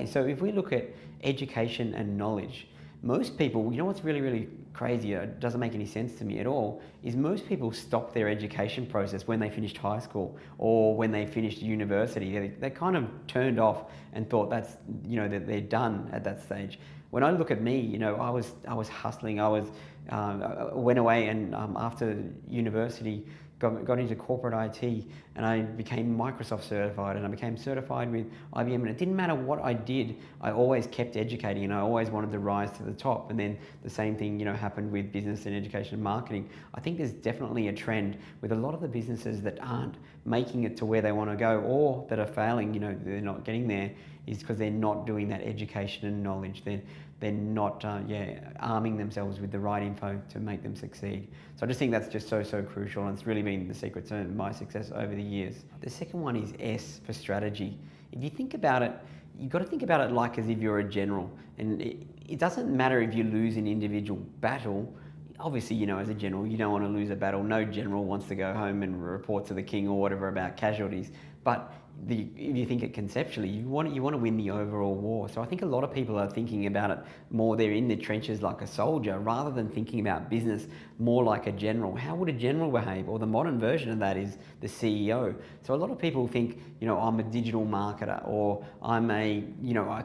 Okay, so if we look at education and knowledge, most people, you know what's really, really crazy, it doesn't make any sense to me at all, is most people stop their education process when they finished high school or when they finished university. They kind of turned off and thought that's, that they're done at that stage. When I look at me, I was hustling. Went away and after university, got into corporate IT, and I became Microsoft certified, and I became certified with IBM, and it didn't matter what I did, I always kept educating, and I always wanted to rise to the top. And then the same thing happened with business and education and marketing. I think there's definitely a trend with a lot of the businesses that aren't making it to where they want to go, or that are failing, they're not getting there, is because they're not doing that education and knowledge. They're not arming themselves with the right info to make them succeed. So I just think that's just so crucial, and it's really been the secret to my success over the years. The second one is S for strategy. If you think about it, you've got to think about it like as if you're a general, and it doesn't matter if you lose an individual battle. Obviously, as a general, you don't want to lose a battle. No general wants to go home and report to the king or whatever about casualties. But if you think it conceptually, you want to win the overall war. So I think a lot of people are thinking about it more. They're in the trenches like a soldier, rather than thinking about business more like a general. How would a general behave? Or the modern version of that is the CEO. So a lot of people think, I'm a digital marketer, or I'm a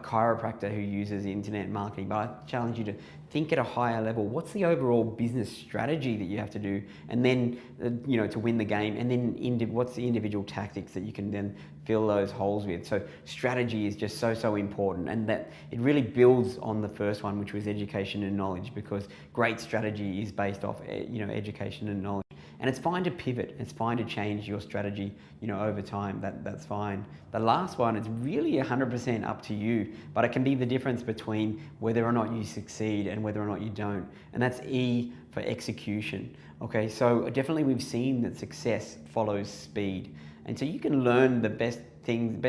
chiropractor who uses internet marketing. But I challenge you to think at a higher level. What's the overall business strategy that you have to do, and then to win the game, and then what's the individual tactics that you can then fill those holes with. So strategy is just so important, and that it really builds on the first one, which was education and knowledge, because great strategy is based off education and knowledge. And it's fine to pivot, it's fine to change your strategy over time, that's fine. The last one is really 100% up to you, but it can be the difference between whether or not you succeed and whether or not you don't. And that's E for execution. Okay, so definitely we've seen that success follows speed. And so you can learn the best things,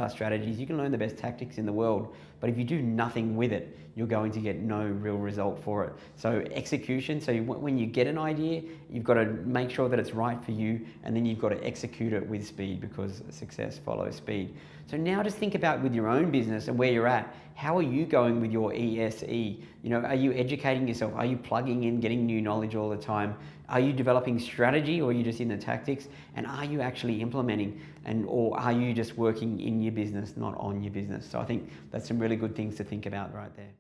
strategies, you can learn the best tactics in the world, but if you do nothing with it, you're going to get no real result for it. So execution, so when you get an idea, you've got to make sure that it's right for you, and then you've got to execute it with speed, because success follows speed. So now just think about with your own business and where you're at, how are you going with your E.S.E? Are you educating yourself? Are you plugging in, getting new knowledge all the time? Are you developing strategy, or are you just in the tactics? And are you actually implementing, or are you just working in your business, not on your business? So I think that's some really good things to think about right there.